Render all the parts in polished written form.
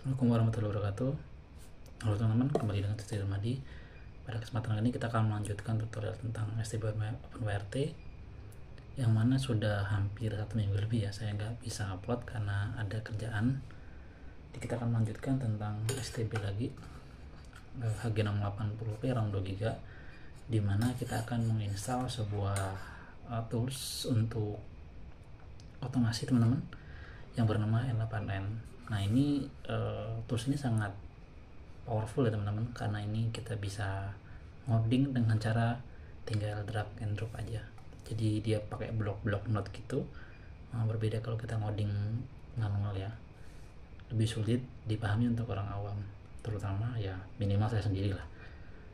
Assalamualaikum warahmatullahi wabarakatuh. Halo teman-teman, kembali dengan tutorial Madi. Pada kesempatan kali ini kita akan melanjutkan tutorial tentang STB OpenWRT, yang mana sudah hampir 1 minggu lebih ya saya nggak bisa upload karena ada kerjaan. Jadi kita akan melanjutkan tentang STB lagi, HG680p RAM 2GB, dimana kita akan menginstal sebuah tools untuk otomasi teman-teman yang bernama N8N. Nah ini tools ini sangat powerful ya teman-teman, karena ini kita bisa ngoding dengan cara tinggal drag and drop aja. Jadi dia pakai blok-blok note gitu. Berbeda kalau kita ngoding manual ya, lebih sulit dipahami untuk orang awam, terutama ya minimal saya sendiri lah.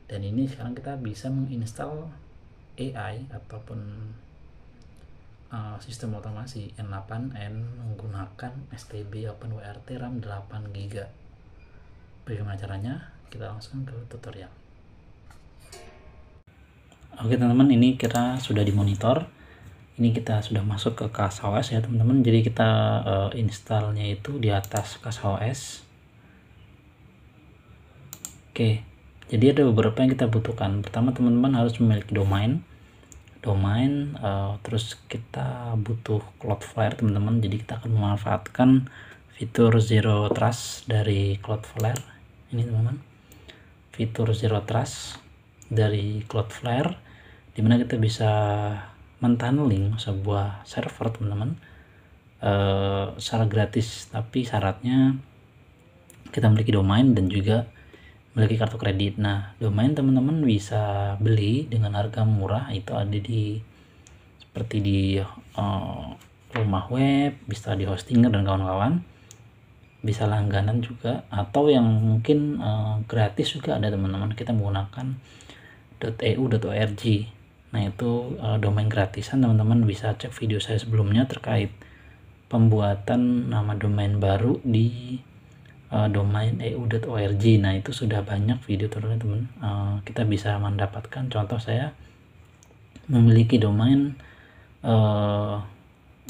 Dan ini sekarang kita bisa menginstal AI ataupun sistem otomasi N8N menggunakan STB OpenWRT RAM 8GB. Bagaimana caranya? Kita langsung ke tutorial. Oke teman-teman, ini kita sudah di monitor. Ini kita sudah masuk ke CashOS ya teman-teman. Jadi kita installnya itu di atas CashOS. Oke, jadi ada beberapa yang kita butuhkan. Pertama teman-teman harus memiliki domain, terus kita butuh Cloudflare teman-teman. Jadi kita akan memanfaatkan fitur Zero Trust dari Cloudflare. Ini teman-teman, fitur Zero Trust dari Cloudflare, dimana kita bisa mentunneling sebuah server teman-teman secara gratis, tapi syaratnya kita memiliki domain dan juga memiliki kartu kredit. Nah, domain teman-teman bisa beli dengan harga murah, itu ada di seperti di rumah web, bisa di Hostinger dan kawan-kawan, bisa langganan juga, atau yang mungkin gratis juga ada teman-teman. Kita menggunakan .eu.org. Nah itu domain gratisan, teman-teman bisa cek video saya sebelumnya terkait pembuatan nama domain baru di domain eu.org. Nah itu sudah banyak video tutorialnya teman. Kita bisa mendapatkan, contoh saya memiliki domain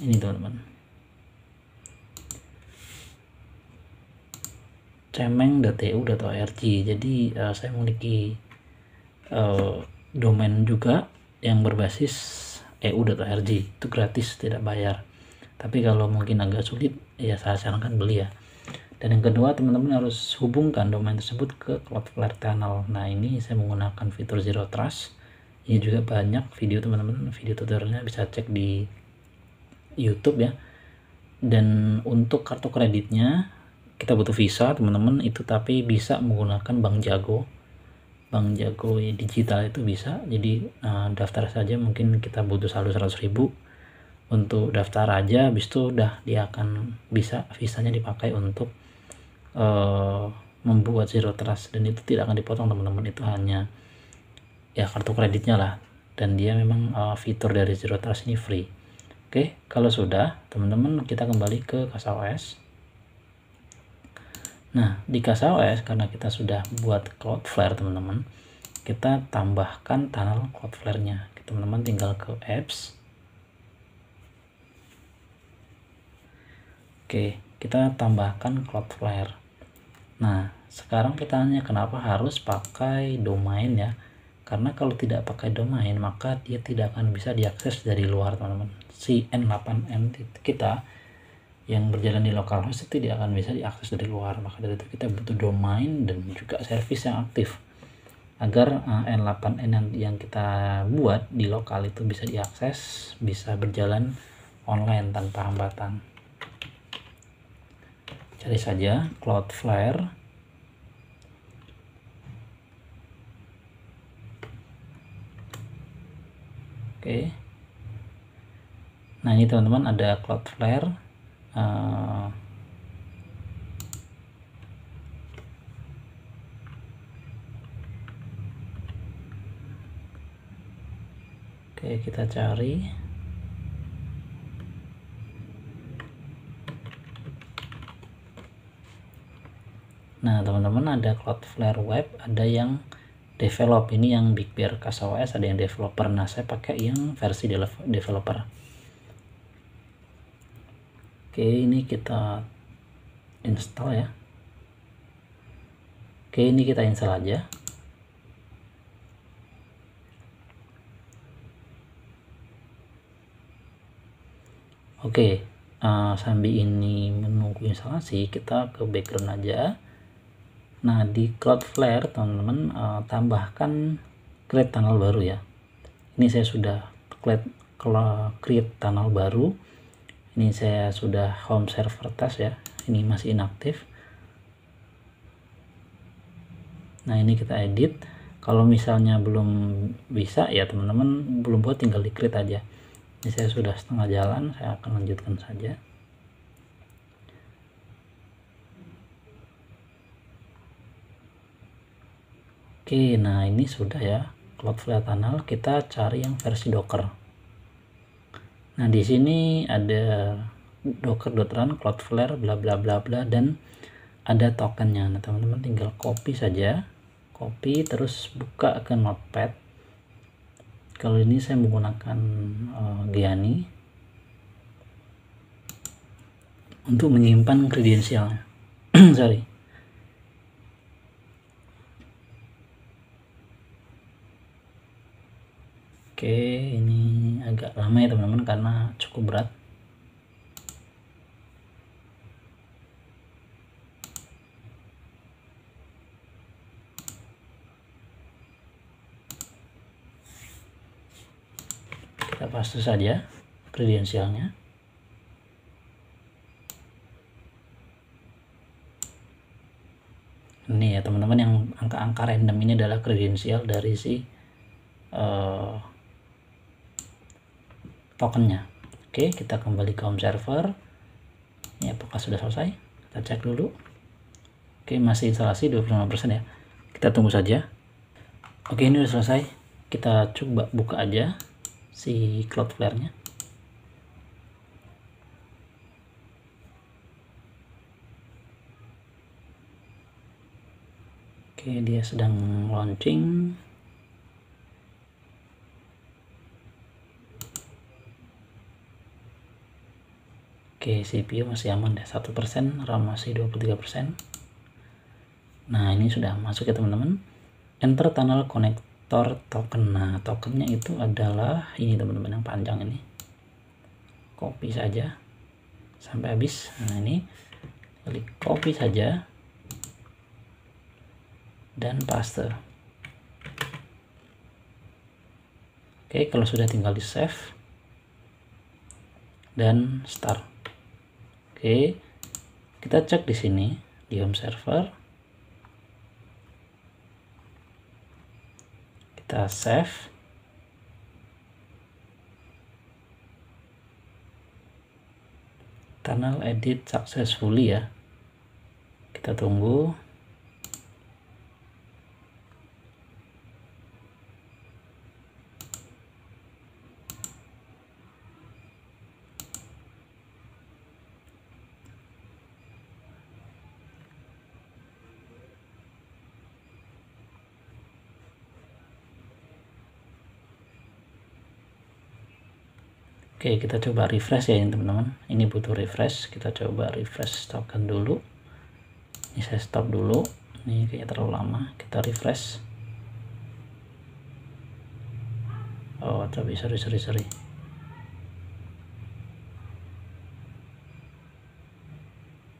ini teman-teman, cemeng.eu.org. Jadi saya memiliki domain juga yang berbasis eu.org, itu gratis, tidak bayar. Tapi kalau mungkin agak sulit ya saya sarankan beli ya. Dan yang kedua teman-teman harus hubungkan domain tersebut ke Cloudflare Tunnel. Nah ini saya menggunakan fitur Zero Trust. Ini juga banyak video teman-teman, video tutorialnya bisa cek di YouTube ya. Dan untuk kartu kreditnya kita butuh Visa teman-teman itu, tapi bisa menggunakan Bank Jago digital itu bisa. Jadi daftar saja, mungkin kita butuh saldo 100.000 untuk daftar aja, habis itu udah dia akan bisa visanya dipakai untuk membuat Zero Trust, dan itu tidak akan dipotong teman-teman, itu hanya ya kartu kreditnya lah, dan dia memang fitur dari Zero Trust ini free. Oke, kalau sudah teman-teman kita kembali ke CashOS. Nah di CashOS, karena kita sudah buat Cloudflare teman-teman, kita tambahkan tunnel Cloudflare-nya. Teman-teman tinggal ke apps. Oke, kita tambahkan Cloudflare. Nah sekarang kita tanya kenapa harus pakai domain ya, karena kalau tidak pakai domain maka dia tidak akan bisa diakses dari luar teman-teman. Si N8N kita yang berjalan di localhost itu tidak akan bisa diakses dari luar. Maka dari itu kita butuh domain dan juga service yang aktif agar N8N yang kita buat di lokal itu bisa diakses, bisa berjalan online tanpa hambatan. Cari saja Cloudflare. Oke. Nah ini teman-teman ada Cloudflare. Oke, kita cari. Nah teman-teman ada Cloudflare Web, ada yang develop, ini yang Big Bear CashOS, ada yang developer. Nah saya pakai yang versi developer. Oke, ini kita install ya. Oke, ini kita install aja. Oke, sambil ini menunggu instalasi, kita ke background aja. Nah, di Cloudflare teman-teman tambahkan create tunnel baru ya. Ini saya sudah create tunnel baru. Ini saya sudah home server test ya. Ini masih inaktif. Nah, ini kita edit. Kalau misalnya belum bisa ya teman-teman, belum buat, tinggal di create aja. Ini saya sudah setengah jalan, saya akan lanjutkan saja. Oke, nah ini sudah ya Cloudflare tunnel. Kita cari yang versi Docker. Nah, di sini ada docker.run Cloudflare bla bla bla bla dan ada tokennya. Nah, teman-teman tinggal copy saja. Copy terus buka ke Notepad. Kalau ini saya menggunakan Gianni untuk menyimpan kredensialnya. Sorry. Oke, ini agak lama ya teman-teman karena cukup berat. Kita paste saja kredensialnya. Ini ya teman-teman, yang angka-angka random ini adalah kredensial dari si tokennya. Oke, kita kembali ke home server. Ini apakah sudah selesai? Kita cek dulu. Oke, masih instalasi 25% ya. Kita tunggu saja. Oke, ini sudah selesai. Kita coba buka aja si Cloudflare-nya. Oke, dia sedang launching. Oke, CPU masih aman deh, 1%, RAM masih 23%. Nah, ini sudah masuk ya teman-teman. Enter tunnel connector token. Nah, tokennya itu adalah ini teman-teman, yang panjang ini. Copy saja sampai habis. Nah, ini klik copy saja dan paste. Oke, kalau sudah tinggal di save dan start. Oke, kita cek di sini di home server. Kita save. Tunnel edit successfully ya. Kita tunggu. Oke, kita coba refresh ya teman-teman. Ini butuh refresh. Kita coba refresh token dulu. Ini saya stop dulu. Ini kayaknya terlalu lama. Kita refresh. Oh, tapi sorry.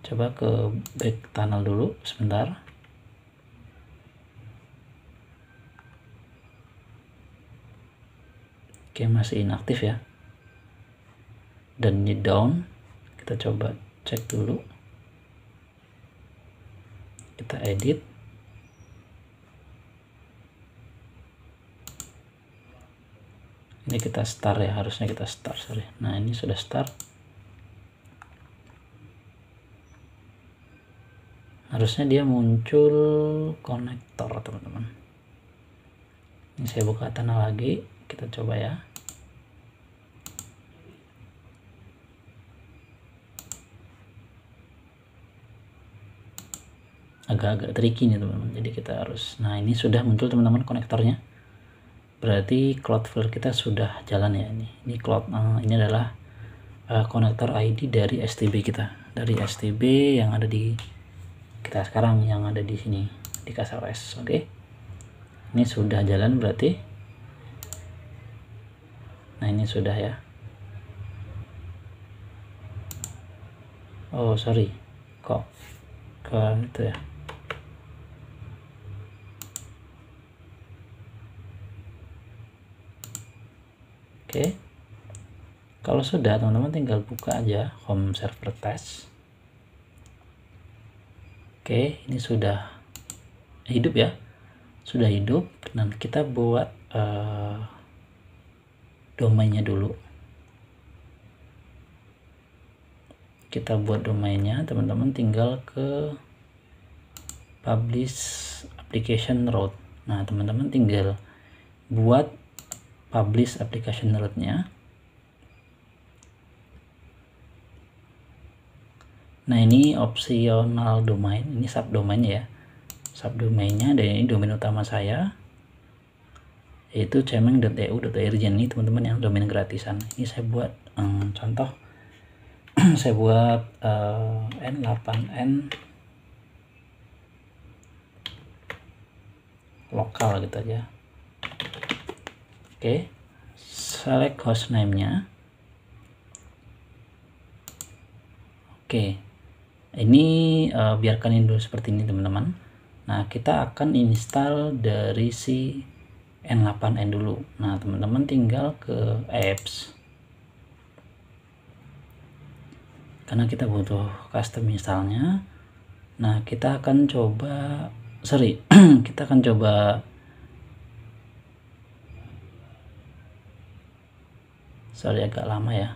Coba ke back tunnel dulu sebentar. Oke, masih inaktif ya. Dan ini down. Kita coba cek dulu. Kita edit. Ini kita start ya, harusnya kita start, sorry. Nah, ini sudah start. Harusnya dia muncul konektor teman-teman. Ini saya buka tunnel lagi, kita coba ya. Agak-agak tricky nih teman-teman, jadi kita harus, nah ini sudah muncul teman-teman konektornya, berarti Cloudflare kita sudah jalan ya. Ini ini adalah konektor ID dari STB kita, dari STB yang ada di kita sekarang, yang ada di sini. di CasaOS. Oke, ini sudah jalan berarti. Nah, ini sudah ya. Oh sorry, kok ke itu ya. Oke, kalau sudah, teman-teman tinggal buka aja home server test. Oke, ini sudah hidup ya, sudah hidup. Dan kita buat domainnya dulu. Kita buat domainnya, teman-teman tinggal ke publish application route. Nah, teman-teman tinggal buat publish application route-nya. Nah, ini opsional domain, ini subdomainnya ya. Subdomainnya, dan ini domain utama saya, yaitu cemeng.eu.irj. Ini teman-teman yang domain gratisan. Ini saya buat contoh. Saya buat N8N lokal gitu aja. Oke, select hostname-nya. Oke, ini biarkan ini dulu seperti ini teman-teman. Nah, kita akan install dari si N8N dulu. Nah, teman-teman tinggal ke apps, karena kita butuh custom installnya. Nah, kita akan coba kita akan coba agak lama ya.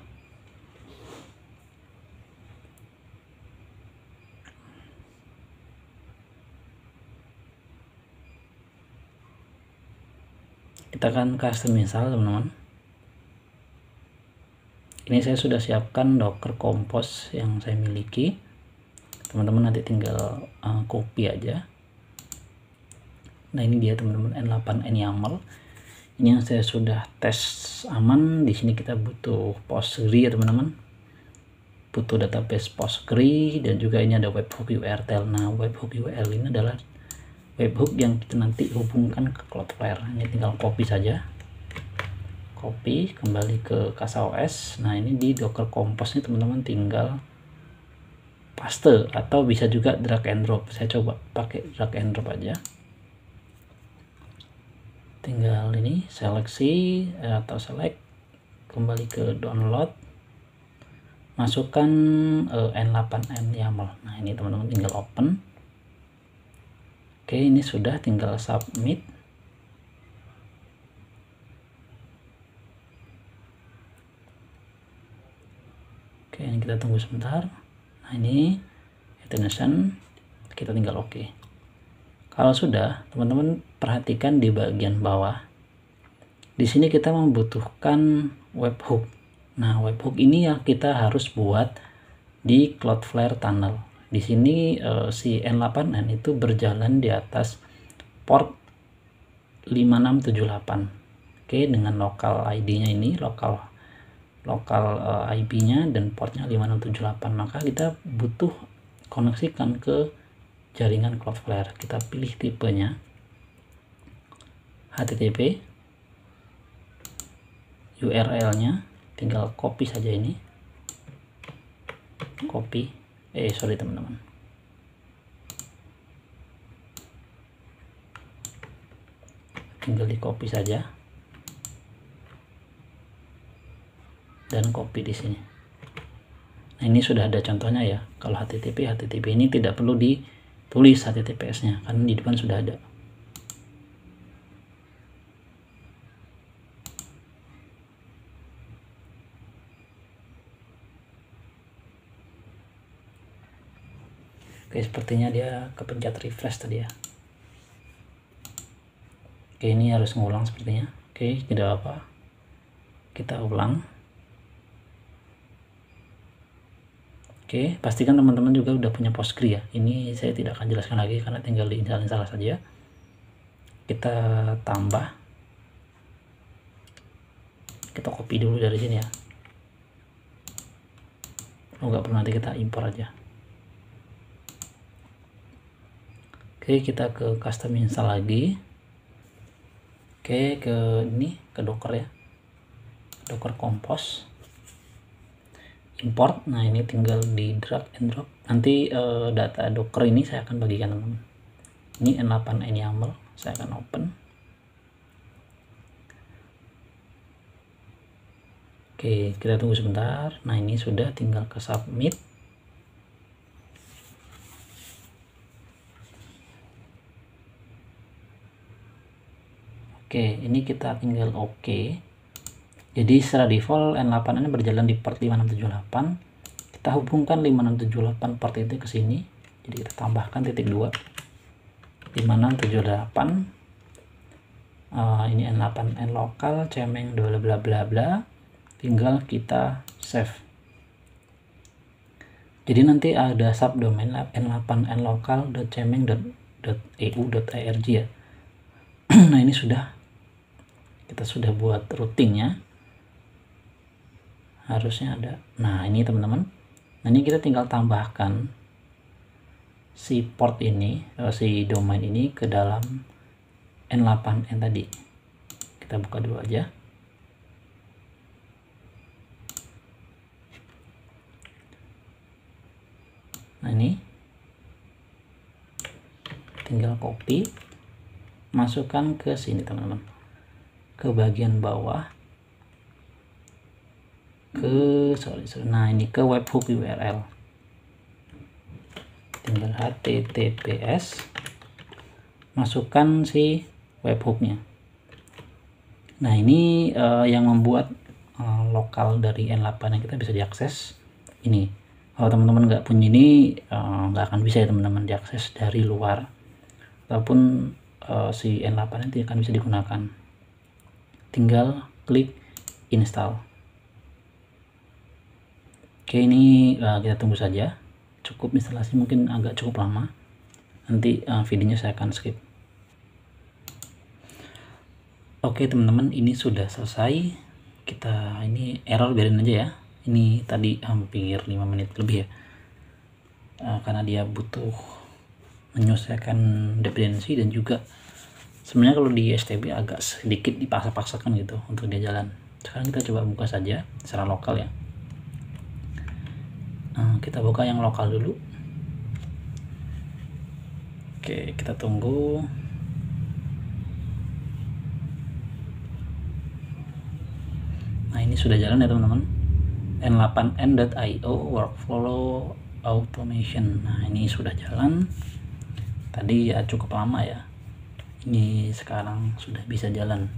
Kita akan custom install teman-teman. Ini saya sudah siapkan Docker Compose yang saya miliki. Teman-teman nanti tinggal copy aja. Nah, ini dia teman-teman, N8N YAML. Ini yang saya sudah tes aman. Di sini kita butuh Postgre ya teman-teman. Butuh database Postgre, dan juga ini ada webhook URL. Nah, webhook URL ini adalah webhook yang kita nanti hubungkan ke Cloudflare. Ini tinggal copy saja. Copy kembali ke CasaOS. Nah, ini di Docker Compose ini teman-teman tinggal paste, atau bisa juga drag and drop. Saya coba pakai drag and drop aja. Tinggal ini seleksi atau select, kembali ke download, masukkan N8N YAML. Nah, ini teman-teman tinggal open. Oke, ini sudah, tinggal submit. Oke, ini kita tunggu sebentar. Nah, ini attention, kita tinggal oke. Kalau sudah, teman-teman perhatikan di bagian bawah. Di sini kita membutuhkan webhook. Nah, webhook ini yang kita harus buat di Cloudflare tunnel. Di sini si N8N itu berjalan di atas port 5678. Oke, dengan local ID-nya ini, lokal IP-nya dan portnya 5678. Maka kita butuh koneksikan ke jaringan Cloudflare. Kita pilih tipenya HTTP, URL-nya tinggal copy saja ini. Copy, sorry teman-teman. Tinggal di copy saja dan copy di sini. Nah, ini sudah ada contohnya ya. Kalau HTTP ini tidak perlu ditulis HTTPS-nya karena di depan sudah ada. Oke, sepertinya dia kepencet refresh tadi ya. Oke, ini harus ngulang sepertinya. Oke, tidak apa, kita ulang. Oke, pastikan teman-teman juga udah punya Postgre ya. Ini saya tidak akan jelaskan lagi karena tinggal diinstal saja. Kita tambah, kita copy dulu dari sini ya. Nggak perlu, nanti kita impor aja. Oke, kita ke custom install lagi. Oke, ke Docker ya, Docker Compose, import. Nah, ini tinggal di drag and drop. Nanti data Docker ini saya akan bagikan teman-teman. Ini N8 YAML, saya akan open. Oke, kita tunggu sebentar. Nah, ini sudah, tinggal ke submit. Oke, ini kita tinggal oke. Jadi secara default N8 ini berjalan di port 5678. Kita hubungkan 5678 port itu ke sini. Jadi kita tambahkan titik 2 5678. Ini N8 N lokal cemeng bla bla bla bla. Tinggal kita save. Jadi nanti ada subdomain n8 nlocal.cemeng.eu.arg ya. Nah, ini kita sudah buat routingnya, harusnya ada. Nah, ini teman-teman, nah ini kita tinggal tambahkan si port ini, si domain ini ke dalam N8N tadi. Kita buka dulu aja. Nah, ini tinggal copy, masukkan ke sini teman-teman, ke bagian bawah, nah ini ke webhook URL, tinggal https, masukkan si webhooknya. Nah, ini yang membuat lokal dari N8 yang kita bisa diakses ini. Kalau teman-teman nggak punya ini, nggak akan bisa ya teman-teman diakses dari luar, ataupun si N8 nanti akan bisa digunakan. Tinggal klik install. Oke, ini kita tunggu saja, cukup instalasi, mungkin agak cukup lama, nanti videonya saya akan skip. Oke teman-teman, ini sudah selesai. Kita ini error biarin aja ya, ini tadi hampir 5 menit lebih ya, karena dia butuh menyelesaikan dependensi, dan juga sebenarnya kalau di STB agak sedikit dipaksa-paksakan gitu untuk dia jalan. Sekarang kita coba buka saja secara lokal ya. Kita buka yang lokal dulu. Oke, kita tunggu. Nah, ini sudah jalan ya teman-teman, n8n.io workflow automation. Nah, ini sudah jalan. Tadi ya cukup lama ya, ini sekarang sudah bisa jalan.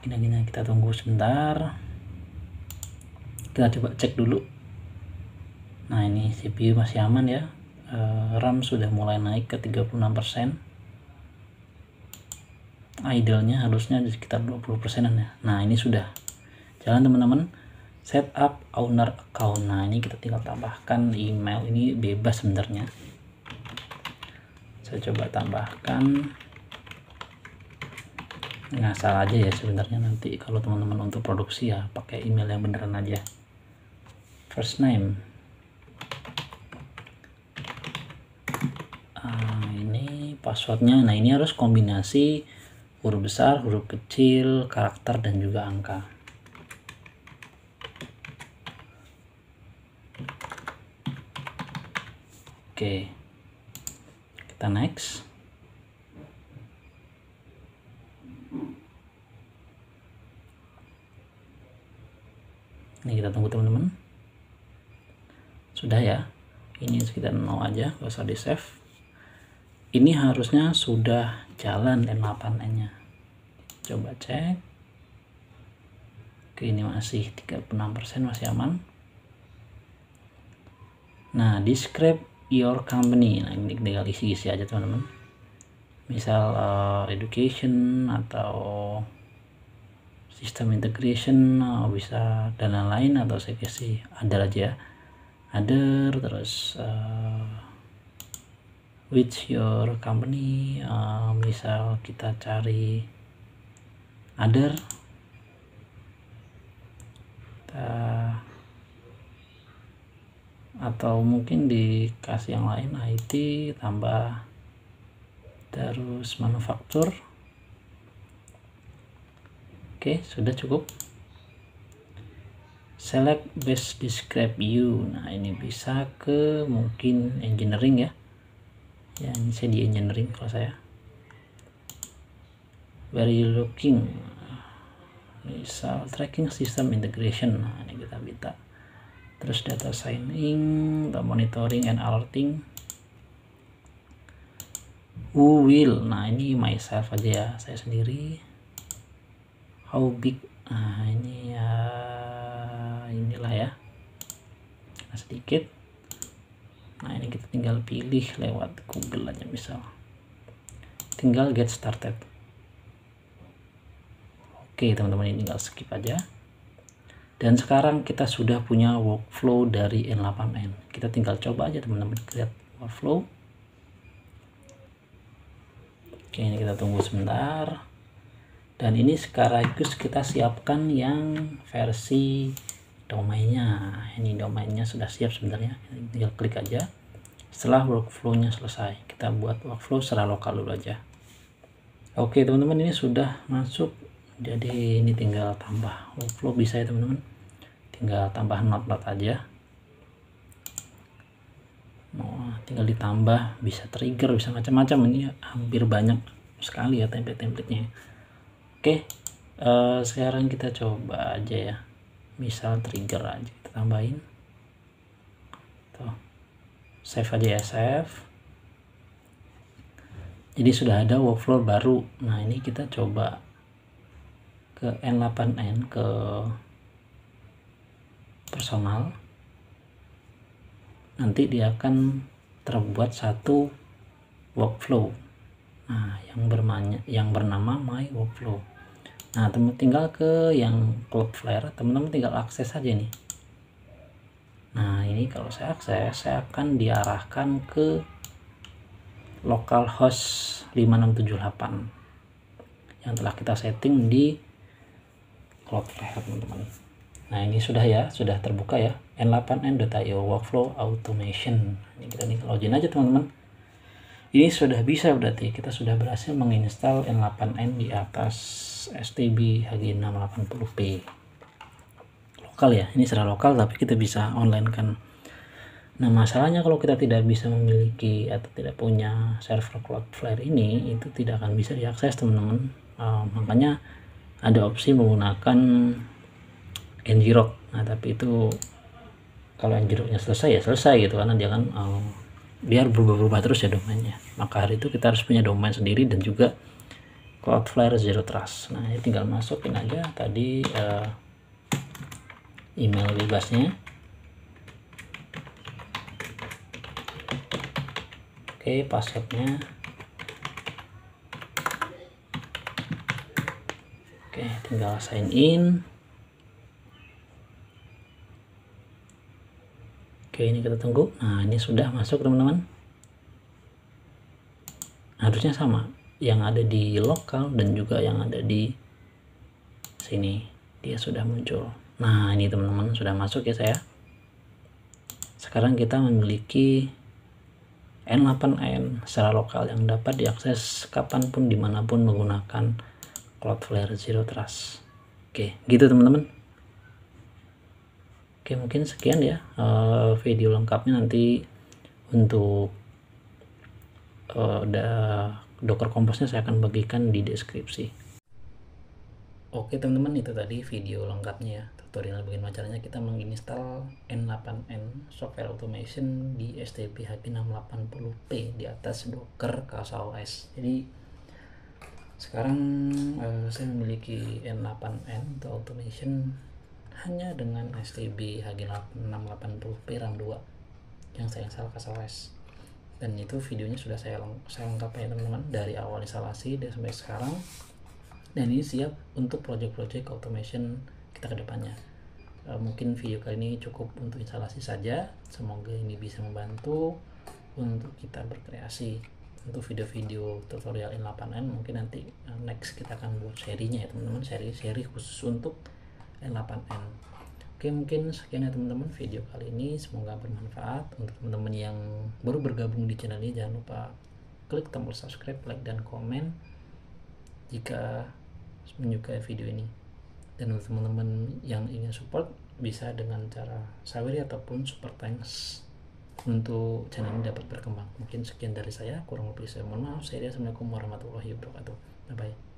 Gini kita tunggu sebentar, kita coba cek dulu. Nah, ini CPU masih aman ya, RAM sudah mulai naik ke 36%, idle-nya harusnya di sekitar 20%an ya. Nah, ini sudah jalan teman-teman. Setup owner account. Nah, ini kita tinggal tambahkan email, ini bebas sebenarnya. Saya coba tambahkan, ngasal aja ya sebenarnya, nanti kalau teman-teman untuk produksi ya pakai email yang beneran aja. First name, ini passwordnya. Nah, ini harus kombinasi huruf besar, huruf kecil, karakter, dan juga angka. Oke, kita next. Ini kita tunggu teman-teman. Sudah ya, ini sekitar 0 aja, gak usah di save. Ini harusnya sudah jalan N8N nya. Coba cek. Oke, ini masih 36%, masih aman. Nah, describe your company. Nah, ini tinggal isi-isi aja teman-teman. Misal education atau system integration, bisa dan lain-lain, atau saya kasih other aja, other, terus which your company, misal kita cari other, atau mungkin dikasih yang lain, IT tambah terus manufaktur. Oke, sudah cukup. Select best describe you. Nah, ini bisa ke mungkin engineering ya. Ya, ini saya di engineering kalau saya. Where you looking? Misal tracking system integration. Nah, ini kita minta. Terus data signing, monitoring and alerting. Who will? Nah, ini myself aja ya, saya sendiri. How big? Nah, ini ya inilah ya. Nah, sedikit. Nah, ini kita tinggal pilih lewat Google aja misal. Tinggal get started. Oke, teman-teman, ini tinggal skip aja. Dan sekarang kita sudah punya workflow dari N8N. Kita tinggal coba aja teman-teman create workflow. Oke, ini kita tunggu sebentar. Dan ini sekaligus kita siapkan yang versi domainnya. Ini domainnya sudah siap sebenarnya. Tinggal klik aja. Setelah workflow-nya selesai, kita buat workflow secara lokal dulu aja. Oke teman-teman, ini sudah masuk. Jadi ini tinggal tambah workflow bisa ya teman-teman. Tinggal tambah not aja. Tinggal ditambah, bisa trigger, bisa macam-macam. Ini hampir banyak sekali ya template-templatenya. Oke, sekarang kita coba aja ya. Misal trigger aja kita tambahin. Tuh. Save aja ya, save. Jadi sudah ada workflow baru. Nah, ini kita coba ke N8N, ke personal. Nanti dia akan terbuat satu workflow. Nah, yang bernama my workflow. Nah, teman tinggal ke yang Cloudflare, teman-teman tinggal akses aja nih. Nah, ini kalau saya akses, saya akan diarahkan ke localhost 5678 yang telah kita setting di Cloudflare, teman-teman. Nah, ini sudah ya, sudah terbuka ya, n8n.io workflow automation. Ini kita nih login aja teman-teman. Ini sudah bisa, berarti kita sudah berhasil menginstal N8N di atas STB H680p. Lokal ya, ini secara lokal tapi kita bisa online kan. Nah, masalahnya kalau kita tidak bisa memiliki atau tidak punya server Cloudflare ini, itu tidak akan bisa diakses teman-teman. Makanya ada opsi menggunakan ngrok. Nah, tapi itu kalau ngroknya selesai ya selesai gitu, karena dia kan biar berubah-ubah terus ya domainnya. Maka hari itu kita harus punya domain sendiri dan juga Cloudflare Zero Trust. Nah, ini tinggal masukin aja tadi email bebasnya. Oke, passwordnya. Oke, tinggal sign in. Oke, ini kita tunggu. Nah, ini sudah masuk teman-teman. Harusnya sama, yang ada di lokal dan juga yang ada di sini, dia sudah muncul. Nah, ini teman-teman sudah masuk ya saya. Sekarang kita memiliki N8N secara lokal yang dapat diakses kapanpun dimanapun menggunakan Cloudflare Zero Trust. Oke, gitu teman-teman. Oke, mungkin sekian ya video lengkapnya. Nanti untuk Docker Compose-nya saya akan bagikan di deskripsi. Oke teman-teman, itu tadi video lengkapnya ya, tutorial bagaimana caranya kita menginstal N8N software automation di STB H680p di atas Docker CasaOS. Jadi sekarang saya memiliki N8N untuk automation hanya dengan STB H680p RAM 2 yang saya install CasaOS. Dan itu videonya sudah saya lengkap ya teman-teman, dari awal instalasi dan sampai sekarang. Dan ini siap untuk project-project automation kita ke depannya. Mungkin video kali ini cukup untuk instalasi saja. Semoga ini bisa membantu untuk kita berkreasi untuk video-video tutorial N8N. Mungkin nanti next kita akan buat serinya ya teman-teman, seri khusus untuk N8N. Oke, mungkin sekian ya teman-teman video kali ini, semoga bermanfaat. Untuk teman-teman yang baru bergabung di channel ini, jangan lupa klik tombol subscribe, like, dan komen jika menyukai video ini. Dan untuk teman-teman yang ingin support, bisa dengan cara sawiri ataupun super thanks untuk channel ini dapat berkembang. Mungkin sekian dari saya, kurang lebih saya mohon maaf. Assalamualaikum warahmatullahi wabarakatuh. Bye bye.